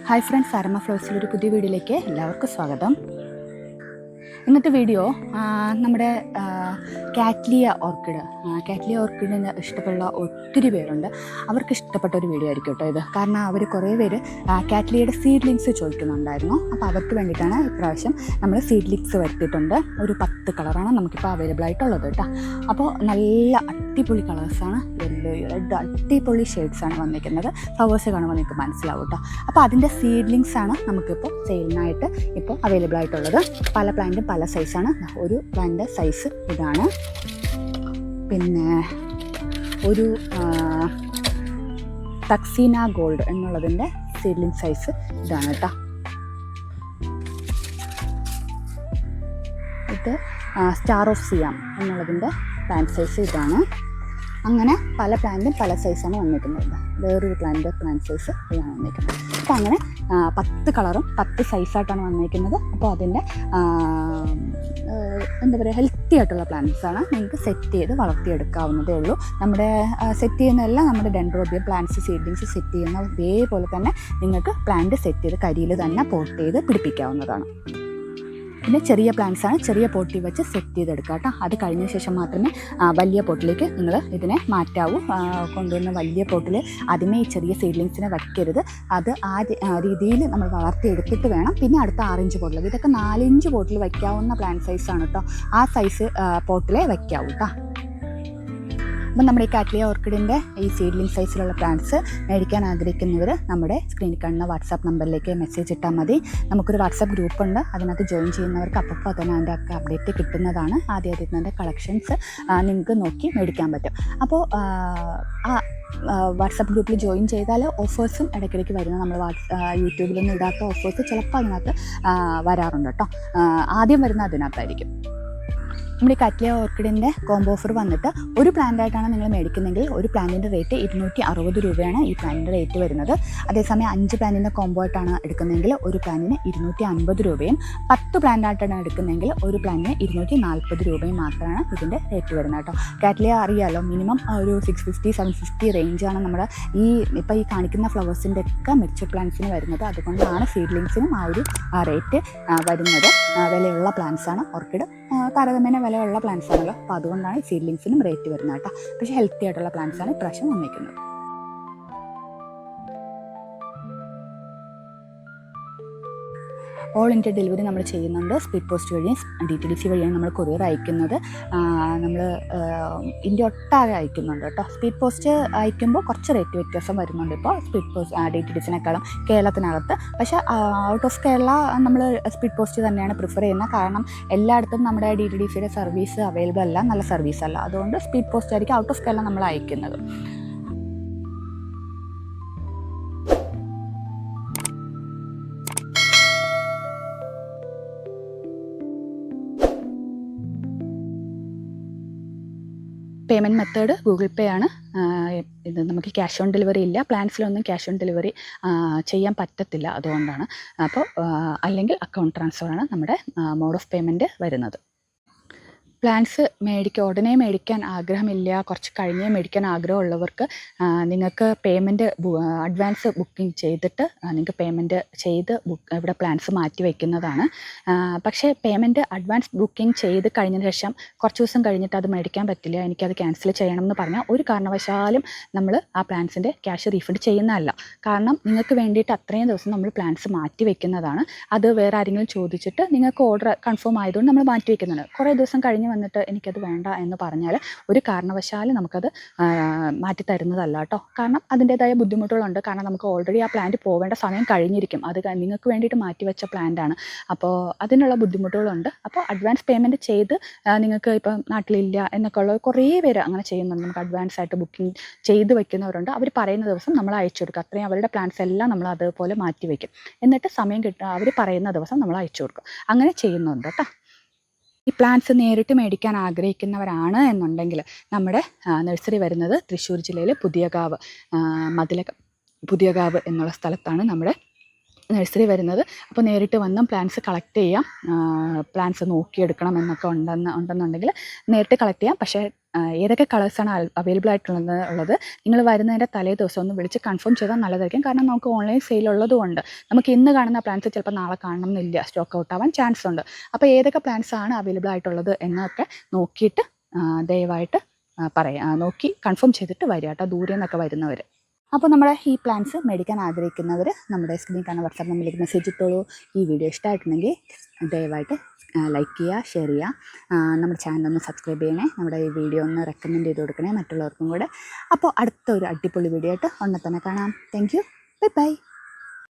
Hi friends, Saramma ഫ്ലവേഴ്സിലൊരു പുതിയ വീഡിയോയിലേക്ക് എല്ലാവർക്കും സ്വാഗതം. ഇന്നത്തെ വീഡിയോ നമ്മുടെ കാറ്റ്ലിയ ഓർക്കിഡിന് ഇഷ്ടപ്പെടുന്ന ഒത്തിരി പേരുണ്ട്. അവർക്ക് ഇഷ്ടപ്പെട്ട ഒരു വീഡിയോ ആയിരിക്കും കേട്ടോ ഇത്. കാരണം അവർ കുറേ പേര് കാറ്റ്ലിയയുടെ സീഡ്ലിങ്സ് ചോദിക്കുന്നുണ്ടായിരുന്നു. അപ്പോൾ അവർക്ക് വേണ്ടിയിട്ടാണ് ഇപ്രാവശ്യം നമ്മൾ സീഡ്ലിങ്സ് വരുത്തിയിട്ടുണ്ട്. ഒരു 10 കളറാണ് നമുക്കിപ്പോൾ അവൈലബിൾ ആയിട്ടുള്ളത് കേട്ടോ. അപ്പോൾ നല്ല അടിപൊളി കളേഴ്സാണ്, യെല്ലോ റെഡ് അടിപൊളി ഷെയ്ഡ്സാണ് വന്നിരിക്കുന്നത്. ഫ്ലവേഴ്സ് കാണുമ്പോൾ നിങ്ങൾക്ക് മനസ്സിലാവും കേട്ടോ. അപ്പോൾ അതിൻ്റെ സീഡ്ലിങ്സാണ് നമുക്കിപ്പോൾ സെയിലിനായിട്ട് ഇപ്പോൾ അവൈലബിൾ ആയിട്ടുള്ളത്. പല പ്ലാന്റും പല സൈസാണ്. ഒരു പ്ലാന്റിൻ്റെ സൈസ് ഇതാണ്. പിന്നെ ഒരു ടക്സീന ഗോൾഡ് എന്നുള്ളതിൻ്റെ സീഡ്ലിംഗ് സൈസ് ഇതാണ് കേട്ടോ. ഇത് സ്റ്റാർ ഓഫ് സിയാം എന്നുള്ളതിൻ്റെ പ്ലാന്റ് സൈസ് ഇതാണ്. അങ്ങനെ പല പ്ലാന്റും പല സൈസാണ് വന്നിരിക്കുന്നത്. വേറൊരു പ്ലാന്റ് സൈസ് ഇതാണ് വന്നിരിക്കുന്നത്. അപ്പോൾ അങ്ങനെ 10 കളറും 10 സൈസായിട്ടാണ് വന്നിരിക്കുന്നത്. അപ്പോൾ അതിൻ്റെ എന്താ പറയുക, ഹെൽത്തി ആയിട്ടുള്ള പ്ലാന്റ്സാണ്. നിങ്ങൾക്ക് സെറ്റ് ചെയ്ത് വളർത്തിയെടുക്കാവുന്നതേ ഉള്ളൂ. നമ്മുടെ സെറ്റ് ചെയ്യുന്നതെല്ലാം നമ്മുടെ ഡെൻഡ്രോബിയം പ്ലാന്റ്സ് സീഡ്ലിങ്സ് സെറ്റ് ചെയ്യുന്ന ഇതേപോലെ തന്നെ നിങ്ങൾക്ക് പ്ലാന്റ് സെറ്റ് ചെയ്ത് കരിയിൽ തന്നെ പോട്ട് ചെയ്ത് പിടിപ്പിക്കാവുന്നതാണ്. പിന്നെ ചെറിയ പ്ലാന്റ്സാണ്, ചെറിയ പോട്ടിൽ വെച്ച് സെറ്റ് ചെയ്തെടുക്കുക കേട്ടോ. അത് കഴിഞ്ഞ ശേഷം മാത്രമേ വലിയ പോട്ടിലേക്ക് നിങ്ങൾ ഇതിനെ മാറ്റാവൂ. കൊണ്ടുവന്ന വലിയ പോട്ടിൽ ആദ്യമേ ഈ ചെറിയ സീഡ്ലിങ്സിനെ വയ്ക്കരുത്. അത് ആ രീതിയിൽ നമ്മൾ വളർത്തിയെടുത്തിട്ട് വേണം പിന്നെ അടുത്ത 6 ഇഞ്ച് പോട്ടിൽ. ഇതൊക്കെ 4 ഇഞ്ച് പോട്ടിൽ വയ്ക്കാവുന്ന പ്ലാന്റ് സൈസാണ് കേട്ടോ. ആ സൈസ് പോട്ടിലേ വയ്ക്കാവൂ കേട്ടോ. അപ്പം നമ്മുടെ ഈ കാറ്റ്ലിയ ഓർക്കിഡിൻ്റെ ഈ സീഡ്ലിംഗ് സൈസിലുള്ള പ്ലാന്റ്സ് മേടിക്കാൻ ആഗ്രഹിക്കുന്നവർ നമ്മുടെ സ്ക്രീനിൽ കാണുന്ന വാട്സാപ്പ് നമ്പറിലേക്ക് മെസ്സേജ് ഇട്ടാൽ മതി. നമുക്കൊരു വാട്സാപ്പ് ഗ്രൂപ്പുണ്ട്. അതിനകത്ത് ജോയിൻ ചെയ്യുന്നവർക്ക് അപ്പോൾ തന്നെ അതിൻ്റെ ഒക്കെ അപ്ഡേറ്റ് കിട്ടുന്നതാണ്. ആദ്യം അതിൻ്റെ കളക്ഷൻസ് നിങ്ങൾക്ക് നോക്കി മേടിക്കാൻ പറ്റും. അപ്പോൾ വാട്സാപ്പ് ഗ്രൂപ്പിൽ ജോയിൻ ചെയ്താൽ ഓഫേഴ്സും ഇടയ്ക്കിടയ്ക്ക് വരുന്നത്. നമ്മൾ യൂട്യൂബിലൊന്നും ഇടാത്ത ഓഫേഴ്സ് ചിലപ്പോൾ അതിനകത്ത് വരാറുണ്ട് കേട്ടോ. ആദ്യം വരുന്നത് അതിനകത്തായിരിക്കും. നമ്മുടെ കാറ്റ്ലിയ ഓർക്കിഡിൻ്റെ കോംബോ ഓഫർ വന്നിട്ട് ഒരു പ്ലാന്റായിട്ടാണ് നിങ്ങൾ മേടിക്കുന്നതെങ്കിൽ ഒരു പ്ലാന്റിൻ്റെ റേറ്റ് 260 രൂപയാണ് ഈ പ്ലാന്റിൻ്റെ റേറ്റ് വരുന്നത്. അതേസമയം 5 പ്ലാന്റിൻ്റെ കോംബോ ആയിട്ടാണ് എടുക്കുന്നതെങ്കിൽ ഒരു പ്ലാന്റിന് 250 രൂപയും 10 പ്ലാന്റായിട്ടാണ് എടുക്കുന്നതെങ്കിൽ ഒരു പ്ലാന്റിന് 240 രൂപയും മാത്രമാണ് ഇതിൻ്റെ റേറ്റ് വരുന്നത് കേട്ടോ. കാറ്റ്ലിയ അറിയാമല്ലോ, മിനിമം ഒരു 650 750 റേഞ്ചാണ് നമ്മുടെ ഇപ്പോൾ ഈ കാണിക്കുന്ന ഫ്ലവേഴ്സിൻ്റെ ഒക്കെ മിക്സഡ് പ്ലാന്റ്സിന് വരുന്നത്. അതുകൊണ്ടാണ് സീഡ്ലിങ്സിനും ആ ഒരു റേറ്റ് വരുന്നത്. വിലയുള്ള പ്ലാന്റ്സാണ് ഓർക്കിഡ്, താരതമ്യേന വിലയുള്ള പ്ലാന്റ്സ് ആണല്ലോ. അപ്പോൾ അതുകൊണ്ടാണ് സീഡ്ലിങ്സിനും റേറ്റ് വരുന്നത് കേട്ടോ. പക്ഷേ ഹെൽത്തി ആയിട്ടുള്ള പ്ലാന്റ്സാണ് ഇപ്രാവശ്യം വന്നിരിക്കുന്നത്. ഓൾ ഇന്ത്യ ഡെലിവറി നമ്മൾ ചെയ്യുന്നുണ്ട്. സ്പീഡ് പോസ്റ്റ് വഴിയും DTDC വഴിയാണ് നമ്മൾ കൊറിയർ അയക്കുന്നത്. നമ്മൾ ഇന്ത്യ ഒട്ടാകെ അയക്കുന്നുണ്ട് കേട്ടോ. സ്പീഡ് പോസ്റ്റ് അയക്കുമ്പോൾ കുറച്ച് റേറ്റ് വ്യത്യാസം വരുന്നുണ്ട് ഇപ്പോൾ സ്പീഡ് പോസ്റ്റ് DTDCനേക്കാളും കേരളത്തിനകത്ത്. പക്ഷേ ഔട്ട് ഓഫ് കേരള നമ്മൾ സ്പീഡ് പോസ്റ്റ് തന്നെയാണ് പ്രിഫർ ചെയ്യുന്നത്. കാരണം എല്ലായിടത്തും നമ്മുടെ DTDCയുടെ സർവീസ് അവൈലബിൾ അല്ല, നല്ല സർവീസ് അല്ല. അതുകൊണ്ട് സ്പീഡ് പോസ്റ്റ് ആയിരിക്കും ഔട്ട് ഓഫ് കേരള നമ്മൾ അയക്കുന്നത്. പേയ്മെൻറ്റ് മെത്തേഡ് ഗൂഗിൾ പേ ആണ്. ഇത് നമുക്ക് ക്യാഷ് ഓൺ ഡെലിവറി ഇല്ല. പ്ലാൻസിലൊന്നും ക്യാഷ് ഓൺ ഡെലിവറി ചെയ്യാൻ പറ്റത്തില്ല. അതുകൊണ്ടാണ്. അപ്പോൾ അല്ലെങ്കിൽ അക്കൗണ്ട് ട്രാൻസ്ഫറാണ് നമ്മുടെ മോഡ് ഓഫ് പേയ്മെൻറ്റ് വരുന്നത്. പ്ലാൻസ് ഉടനെ മേടിക്കാൻ ആഗ്രഹമില്ല, കുറച്ച് കഴിഞ്ഞേ മേടിക്കാൻ ആഗ്രഹമുള്ളവർക്ക് നിങ്ങൾക്ക് പേയ്മെൻറ്റ് അഡ്വാൻസ് ബുക്കിംഗ് ചെയ്തിട്ട് നിങ്ങൾക്ക് പേയ്മെൻറ്റ് ചെയ്ത് ഇവിടെ പ്ലാൻസ് മാറ്റി വയ്ക്കുന്നതാണ്. പക്ഷേ പേയ്മെൻറ്റ് അഡ്വാൻസ് ബുക്കിംഗ് ചെയ്ത് കഴിഞ്ഞ ശേഷം കുറച്ച് ദിവസം കഴിഞ്ഞിട്ട് അത് മേടിക്കാൻ പറ്റില്ല, എനിക്കത് ക്യാൻസൽ ചെയ്യണം എന്ന് പറഞ്ഞാൽ ഒരു കാരണവശാലും നമ്മൾ ആ പ്ലാൻസിൻ്റെ ക്യാഷ് റീഫണ്ട് ചെയ്യുന്നതല്ല. കാരണം നിങ്ങൾക്ക് വേണ്ടിയിട്ട് അത്രയും ദിവസം നമ്മൾ പ്ലാൻസ് മാറ്റി വയ്ക്കുന്നതാണ്. അത് വേറെ ആരെങ്കിലും ചോദിച്ചിട്ട് നിങ്ങൾക്ക് ഓർഡർ കൺഫേം ആയതുകൊണ്ട് നമ്മൾ മാറ്റി വയ്ക്കുന്നുണ്ട്. കുറേ ദിവസം കഴിഞ്ഞ് വന്നിട്ട് എനിക്കത് വേണ്ട എന്ന് പറഞ്ഞാൽ ഒരു കാരണവശാലും നമുക്കത് മാറ്റി തരുന്നതല്ല കേട്ടോ. കാരണം അതിൻ്റേതായ ബുദ്ധിമുട്ടുകളുണ്ട്. കാരണം നമുക്ക് ഓൾറെഡി ആ പ്ലാന്റ് പോവേണ്ട സമയം കഴിഞ്ഞിരിക്കും. അത് നിങ്ങൾക്ക് വേണ്ടിയിട്ട് മാറ്റിവെച്ച പ്ലാന്റാണ്. അപ്പോൾ അതിനുള്ള ബുദ്ധിമുട്ടുകളുണ്ട്. അപ്പോൾ അഡ്വാൻസ് പേയ്മെൻറ്റ് ചെയ്ത് നിങ്ങൾക്ക് ഇപ്പം നാട്ടിലില്ല എന്നൊക്കെ ഉള്ള കുറേ പേര് അങ്ങനെ ചെയ്യുന്നുണ്ട്. നമുക്ക് അഡ്വാൻസ് ആയിട്ട് ബുക്കിംഗ് ചെയ്ത് വെക്കുന്നവരുണ്ട്. അവർ പറയുന്ന ദിവസം നമ്മൾ അയച്ചു കൊടുക്കും. അത്രയും അവരുടെ പ്ലാൻസ് എല്ലാം നമ്മൾ അതുപോലെ മാറ്റി വയ്ക്കും. എന്നിട്ട് സമയം കിട്ടുക അവർ പറയുന്ന ദിവസം നമ്മൾ അയച്ചു കൊടുക്കും. അങ്ങനെ ചെയ്യുന്നുണ്ട് കേട്ടോ. ഈ പ്ലാന്റ്സ് നേരിട്ട് മേടിക്കാൻ ആഗ്രഹിക്കുന്നവരാണ് എന്നുണ്ടെങ്കിൽ നമ്മുടെ നഴ്സറി വരുന്നത് തൃശ്ശൂർ ജില്ലയിൽ പുതിയകാവ് എന്നുള്ള സ്ഥലത്താണ് നമ്മുടെ നഴ്സറി വരുന്നത്. അപ്പോൾ നേരിട്ട് വന്നും പ്ലാന്റ്സ് കളക്ട് ചെയ്യാം. പ്ലാന്റ്സ് നോക്കിയെടുക്കണം എന്നൊക്കെ ഉണ്ടെന്നുണ്ടെങ്കിൽ നേരിട്ട് കളക്ട് ചെയ്യാം. പക്ഷേ ഏതൊക്കെ കളേഴ്സാണ് അവൈലബിൾ ഉള്ളത് നിങ്ങൾ വരുന്നതിൻ്റെ തലേ ദിവസം ഒന്ന് വിളിച്ച് കൺഫേം ചെയ്താൽ നല്ലതായിരിക്കും. കാരണം നമുക്ക് ഓൺലൈൻ സെയിൽ ഉള്ളതുകൊണ്ട് നമുക്ക് ഇന്ന് കാണുന്ന പ്ലാൻസ് ചിലപ്പോൾ നാളെ കാണണമെന്നില്ല, സ്റ്റോക്ക് ഔട്ട് ആവാൻ ചാൻസ് ഉണ്ട്. അപ്പോൾ ഏതൊക്കെ പ്ലാൻസ് ആണ് അവൈലബിൾ ആയിട്ടുള്ളത് എന്നൊക്കെ നോക്കിയിട്ട് ദയവായിട്ട് നോക്കി കൺഫേം ചെയ്തിട്ട് വരിക കേട്ടോ, ദൂരെ നിന്നൊക്കെ വരുന്നവർ. അപ്പോൾ നമ്മുടെ ഈ പ്ലാൻസ് മേടിക്കാൻ ആഗ്രഹിക്കുന്നവർ നമ്മുടെ സ്ക്രീനിൽ കാണുന്ന വാട്സാപ്പ് നമ്പറിലേക്ക് മെസ്സേജ് ഇട്ടോളൂ. ഈ വീഡിയോ ഇഷ്ടമായിട്ടുണ്ടെങ്കിൽ ദയവായിട്ട് ലൈക്ക് ചെയ്യുക, ഷെയർ ചെയ്യുക, നമ്മുടെ ചാനലൊന്ന് സബ്സ്ക്രൈബ് ചെയ്യണേ, നമ്മുടെ ഈ വീഡിയോ ഒന്ന് റെക്കമെൻഡ് ചെയ്ത് കൊടുക്കണേ മറ്റുള്ളവർക്കും കൂടെ. അപ്പോൾ അടുത്ത ഒരു അടിപൊളി വീഡിയോ ആയിട്ട് ഉടനെ തന്നെ കാണാം. Thank you, bye bye.